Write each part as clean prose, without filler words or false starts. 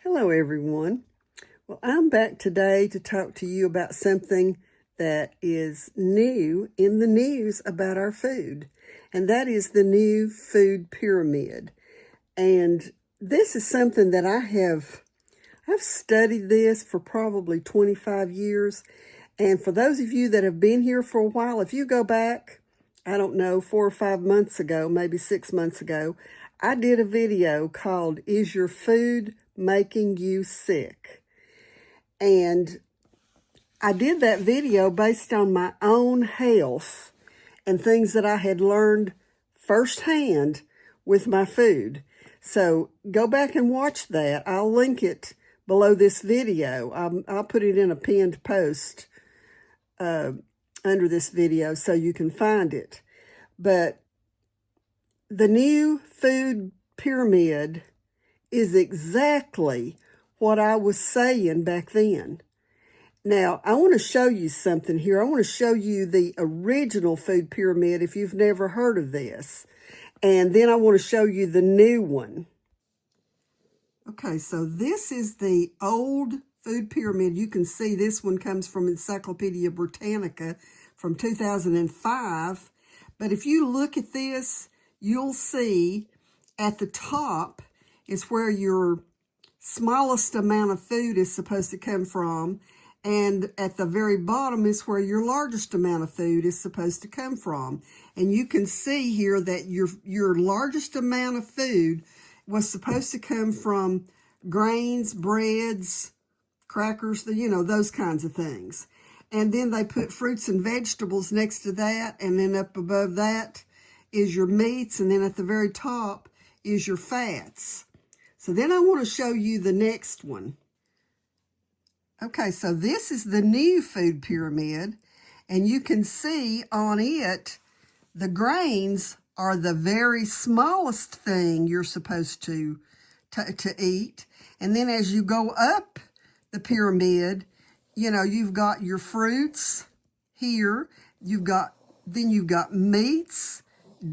Hello, everyone. Well, I'm back today to talk to you about something that is new in the news about our food, and that is the new food pyramid. And this is something that I've studied this for probably 25 years. And for those of you that have been here for a while, if you go back, I don't know, 4 or 5 months ago, maybe 6 months ago, I did a video called "Is Your Food Making You Sick?" And I did that video based on my own health and things that I had learned firsthand with my food. So go back and watch that. I'll link it below this video. I'll put it in a pinned post under this video so you can find it. But the new food pyramid is exactly what I was saying back then. Now, I want to show you something here. I want to show you the original food pyramid if you've never heard of this. And then I want to show you the new one. Okay, so this is the old food pyramid. You can see this one comes from Encyclopedia Britannica from 2005. But if you look at this, you'll see at the top is where your smallest amount of food is supposed to come from. And at the very bottom is where your largest amount of food is supposed to come from. And you can see here that your largest amount of food was supposed to come from grains, breads, crackers, those kinds of things. And then they put fruits and vegetables next to that, and then up above that is your meats, and then at the very top is your fats. So then I want to show you the next one. Okay, so this is the new food pyramid, and you can see on it, the grains are the very smallest thing you're supposed to eat. And then as you go up the pyramid, you've got your fruits here. You've got meats,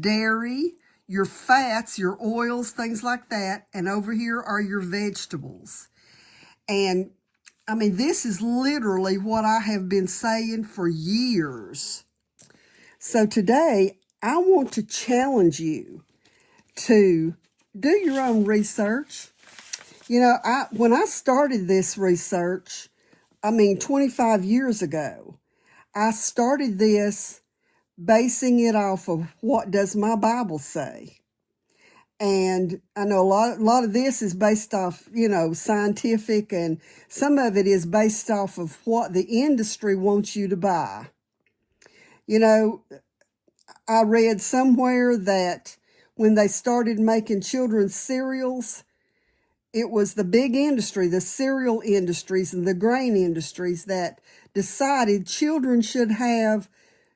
dairy, your fats, your oils, things like that. And over here are your vegetables. And I mean, this is literally what I have been saying for years. So today, I want to challenge you to do your own research. When I started this research, 25 years ago, I started this basing it off of what does my Bible say. And I know a lot of this is based off, scientific, and some of it is based off of what the industry wants you to buy. I read somewhere that when they started making children's cereals, it was the big industry, the cereal industries and the grain industries, that decided children should have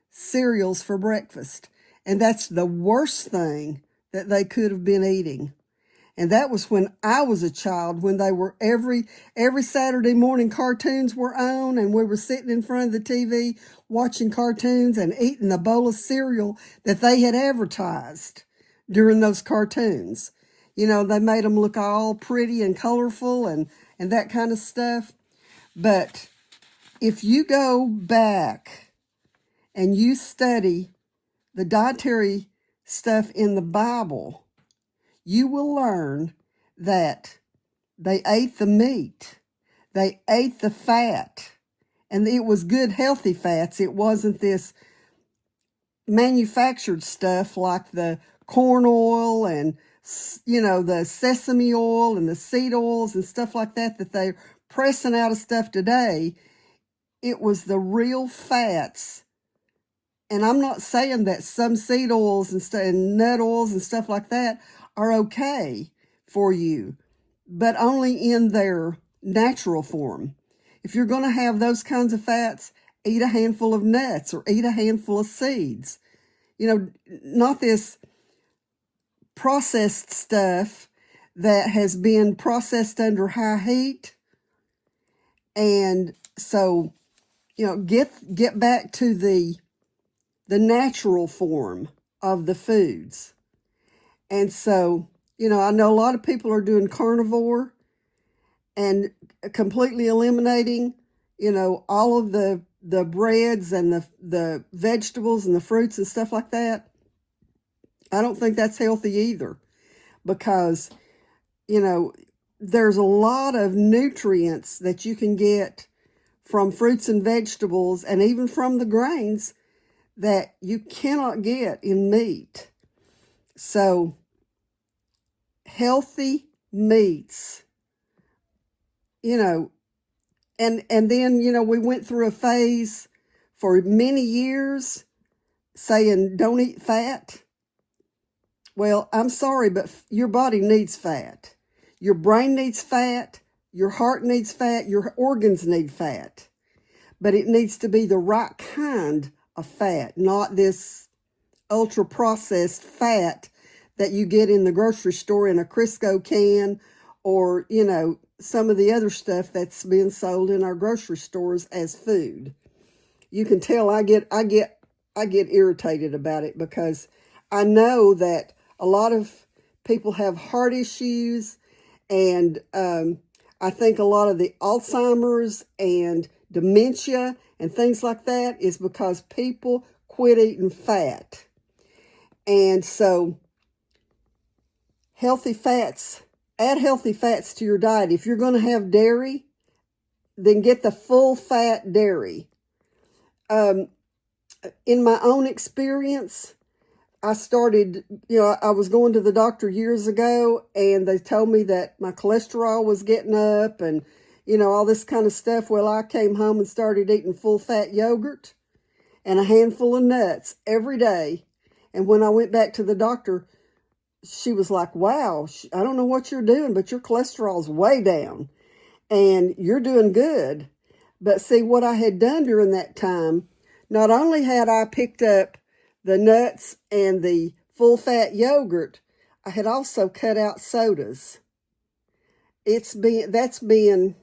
cereals for breakfast. And that's the worst thing that they could have been eating. And that was when I was a child, when they were every Saturday morning cartoons were on, and we were sitting in front of the TV watching cartoons and eating the bowl of cereal that they had advertised during those cartoons. They made them look all pretty and colorful and that kind of stuff. But if you go back and you study the dietary stuff in the Bible, you will learn that they ate the meat, they ate the fat, and it was good, healthy fats. It wasn't this manufactured stuff like the corn oil and, the sesame oil and the seed oils and stuff like that they're pressing out of stuff today. It was the real fats. And I'm not saying that some seed oils and nut oils and stuff like that are okay for you, but only in their natural form. If you're going to have those kinds of fats, eat a handful of nuts or eat a handful of seeds. Not this processed stuff that has been processed under high heat. And so, get back to the natural form of the foods. And so, I know a lot of people are doing carnivore, and completely eliminating, all of the breads and the vegetables and the fruits and stuff like that, I don't think that's healthy either, because, there's a lot of nutrients that you can get from fruits and vegetables and even from the grains that you cannot get in meat. So, healthy meats, and then, we went through a phase for many years saying don't eat fat. Well, I'm sorry, but your body needs fat. Your brain needs fat. Your heart needs fat. Your organs need fat. But it needs to be the right kind of fat, not this ultra-processed fat that you get in the grocery store in a Crisco can, or, some of the other stuff that's being sold in our grocery stores as food. You can tell I get irritated about it, because I know that a lot of people have heart issues, and I think a lot of the Alzheimer's and dementia and things like that is because people quit eating fat. And so add healthy fats to your diet. If you're going to have dairy, then get the full fat dairy. In my own experience, I started, I was going to the doctor years ago, and they told me that my cholesterol was getting up and, all this kind of stuff. Well, I came home and started eating full-fat yogurt and a handful of nuts every day. And when I went back to the doctor, she was like, wow, I don't know what you're doing, but your cholesterol's way down and you're doing good. But see, what I had done during that time, not only had I picked up the nuts and the full-fat yogurt, I had also cut out sodas. That's been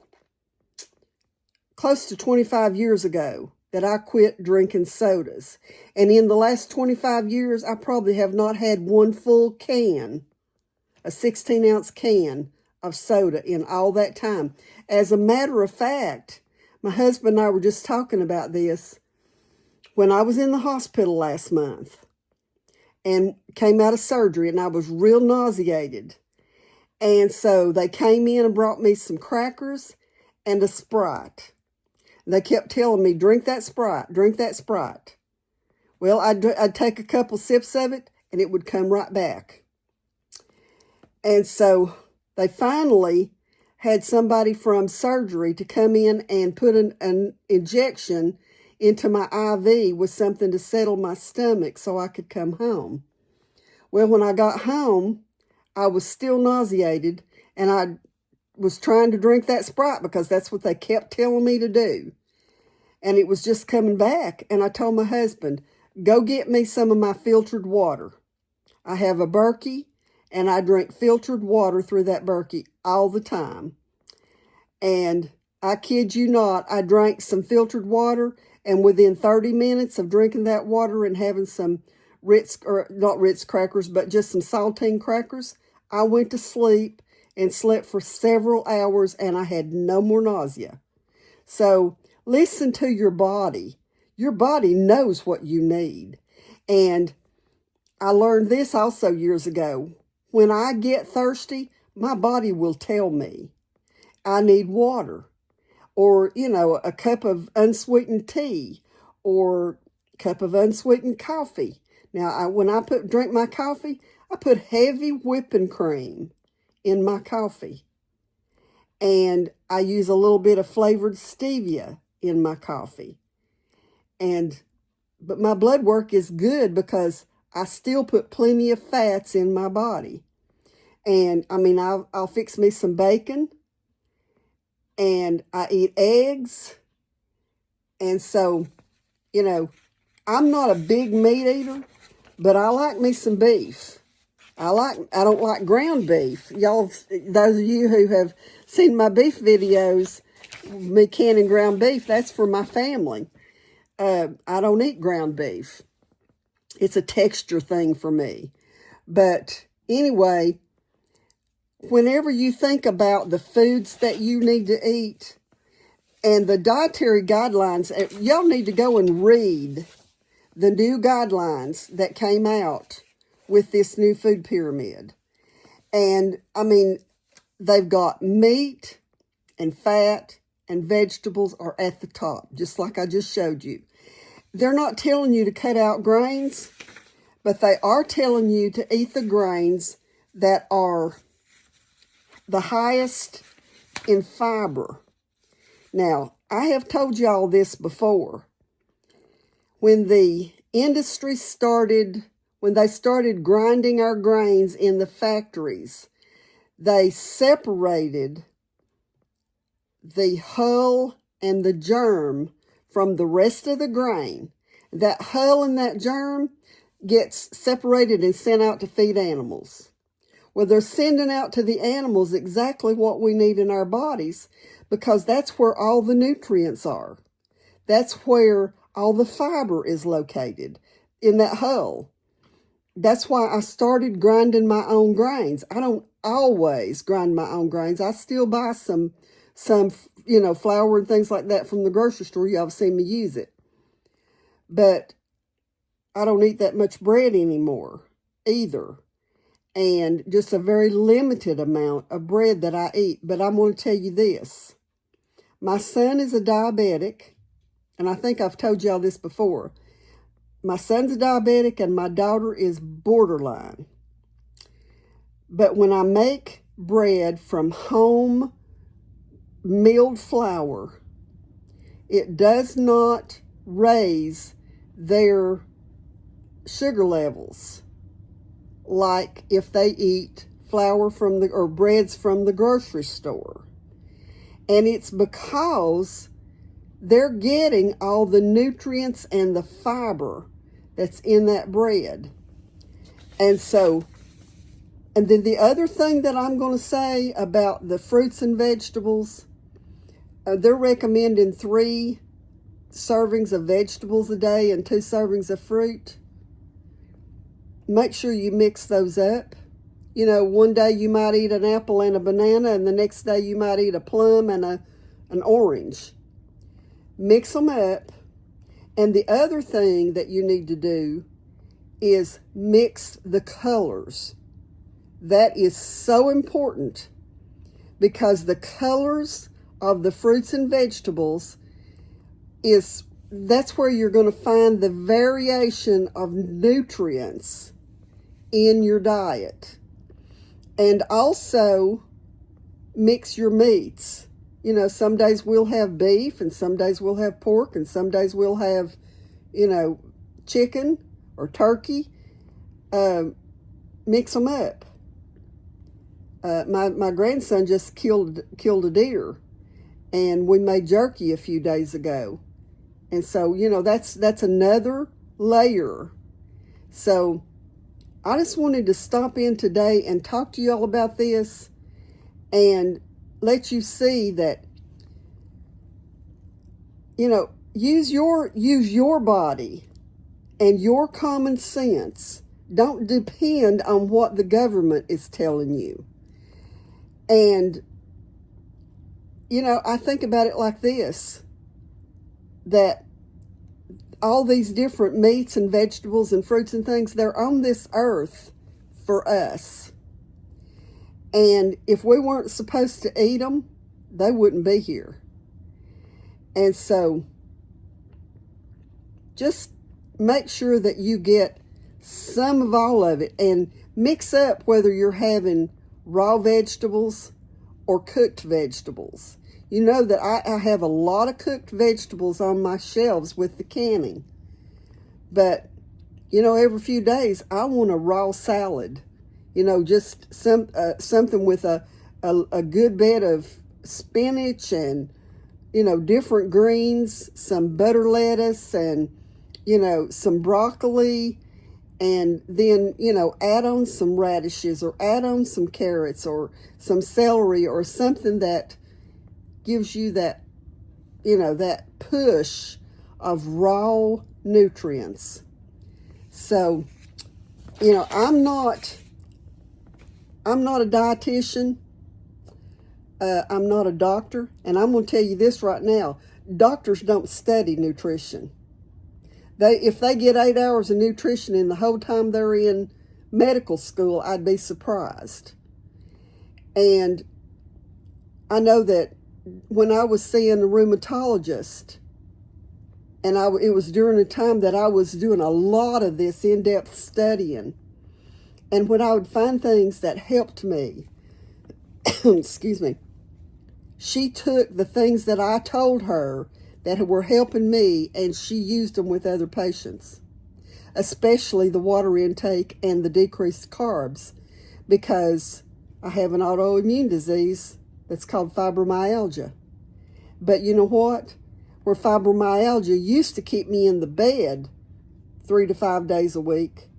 close to 25 years ago that I quit drinking sodas. And in the last 25 years, I probably have not had one full can, a 16-ounce can of soda in all that time. As a matter of fact, my husband and I were just talking about this when I was in the hospital last month and came out of surgery, and I was real nauseated. And so they came in and brought me some crackers and a Sprite. They kept telling me, drink that Sprite, drink that Sprite. Well, I'd take a couple sips of it, and it would come right back. And so they finally had somebody from surgery to come in and put an injection into my IV with something to settle my stomach so I could come home. Well, when I got home, I was still nauseated, and I was trying to drink that Sprite because that's what they kept telling me to do. And it was just coming back. And I told my husband, go get me some of my filtered water. I have a Berkey, and I drink filtered water through that Berkey all the time. And I kid you not, I drank some filtered water, and within 30 minutes of drinking that water and having some not Ritz crackers, but just some saltine crackers, I went to sleep and slept for several hours, and I had no more nausea. So listen to your body. Your body knows what you need. And I learned this also years ago. When I get thirsty, my body will tell me I need water, or, a cup of unsweetened tea, or a cup of unsweetened coffee. Now, when I drink my coffee, I put heavy whipping cream in my coffee. And I use a little bit of flavored stevia in my coffee. But my blood work is good because I still put plenty of fats in my body. And, I'll fix me some bacon, and I eat eggs. And so, I'm not a big meat eater, but I like me some beef. I don't like ground beef. Y'all, those of you who have seen my beef videos, me canning ground beef, that's for my family. I don't eat ground beef. It's a texture thing for me. But anyway, whenever you think about the foods that you need to eat and the dietary guidelines, y'all need to go and read the new guidelines that came out with this new food pyramid. And I mean, they've got meat and fat and vegetables are at the top, just like I just showed you. They're not telling you to cut out grains, but they are telling you to eat the grains that are the highest in fiber. Now, I have told y'all this before. When the industry started, when they started grinding our grains in the factories, they separated the hull and the germ from the rest of the grain. That hull and that germ gets separated and sent out to feed animals. Well, they're sending out to the animals exactly what we need in our bodies, because that's where all the nutrients are. That's where all the fiber is located, in that hull. That's why I started grinding my own grains. I don't always grind my own grains. I still buy some flour and things like that from the grocery store. Y'all have seen me use it. But I don't eat that much bread anymore either. And just a very limited amount of bread that I eat. But I'm going to tell you this. My son is a diabetic, and I think I've told y'all this before. My son's a diabetic and my daughter is borderline. But when I make bread from home milled flour, it does not raise their sugar levels like if they eat flour or breads from the grocery store. And it's because they're getting all the nutrients and the fiber that's in that bread. And then the other thing that I'm going to say about the fruits and vegetables, they're recommending 3 servings of vegetables a day and 2 servings of fruit. Make sure you mix those up. You know, one day you might eat an apple and a banana, and the next day you might eat a plum and an orange. Mix them up. And the other thing that you need to do is mix the colors. That is so important, because the colors of the fruits and vegetables that's where you're going to find the variation of nutrients in your diet. And also mix your meats. You know, some days we'll have beef, and some days we'll have pork, and some days we'll have, chicken or turkey. Mix them up. My grandson just killed a deer, and we made jerky a few days ago. And so, that's another layer. So I just wanted to stop in today and talk to you all about this and let you see that, use your body and your common sense. Don't depend on what the government is telling you. And, I think about it like this, that all these different meats and vegetables and fruits and things, they're on this earth for us. And if we weren't supposed to eat them, they wouldn't be here. And so just make sure that you get some of all of it and mix up whether you're having raw vegetables or cooked vegetables. You know that I have a lot of cooked vegetables on my shelves with the canning. But, every few days I want a raw salad. Just something with a good bed of spinach and, different greens, some butter lettuce and, some broccoli. And then, add on some radishes or add on some carrots or some celery or something that gives you that, that push of raw nutrients. So, I'm not I'm not a dietitian. I'm not a doctor. And I'm going to tell you this right now. Doctors don't study nutrition. If they get 8 hours of nutrition in the whole time they're in medical school, I'd be surprised. And I know that when I was seeing a rheumatologist, and it was during a time that I was doing a lot of this in-depth studying, and when I would find things that helped me, excuse me, she took the things that I told her that were helping me, and she used them with other patients, especially the water intake and the decreased carbs, because I have an autoimmune disease that's called fibromyalgia. But you know what? Where fibromyalgia used to keep me in the bed 3 to 5 days a week,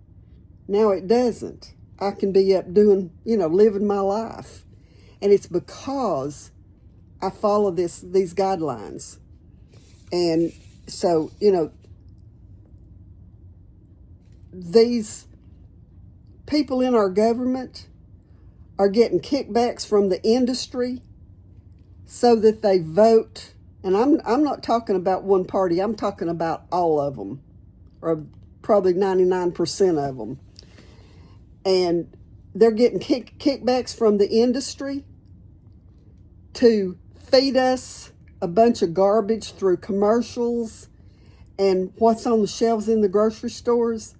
now it doesn't. I can be up doing, living my life. And it's because I follow these guidelines. And so, these people in our government are getting kickbacks from the industry so that they vote. And I'm not talking about one party. I'm talking about all of them, or probably 99% of them. And they're getting kickbacks from the industry to feed us a bunch of garbage through commercials and what's on the shelves in the grocery stores.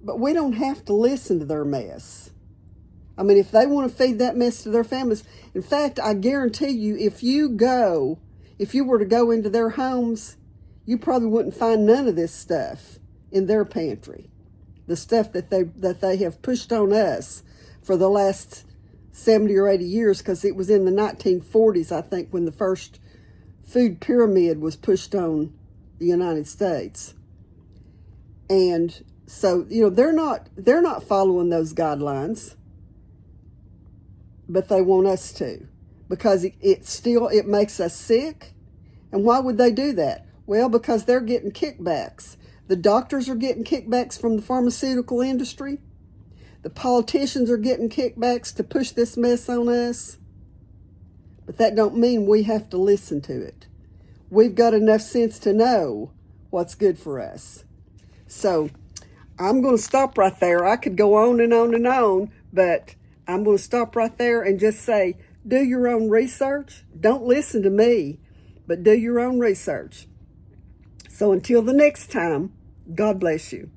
But we don't have to listen to their mess. I mean, if they want to feed that mess to their families, in fact, I guarantee you, if you were to go into their homes, you probably wouldn't find none of this stuff in their pantry. The stuff that they have pushed on us for the last 70 or 80 years, because it was in the 1940s, I think, when the first food pyramid was pushed on the United States. And so, they're not following those guidelines, but they want us to, because it makes us sick. And why would they do that? Well, because they're getting kickbacks. The doctors are getting kickbacks from the pharmaceutical industry. The politicians are getting kickbacks to push this mess on us. But that don't mean we have to listen to it. We've got enough sense to know what's good for us. So I'm going to stop right there. I could go on and on and on, but I'm going to stop right there and just say, do your own research. Don't listen to me, but do your own research. So until the next time, God bless you.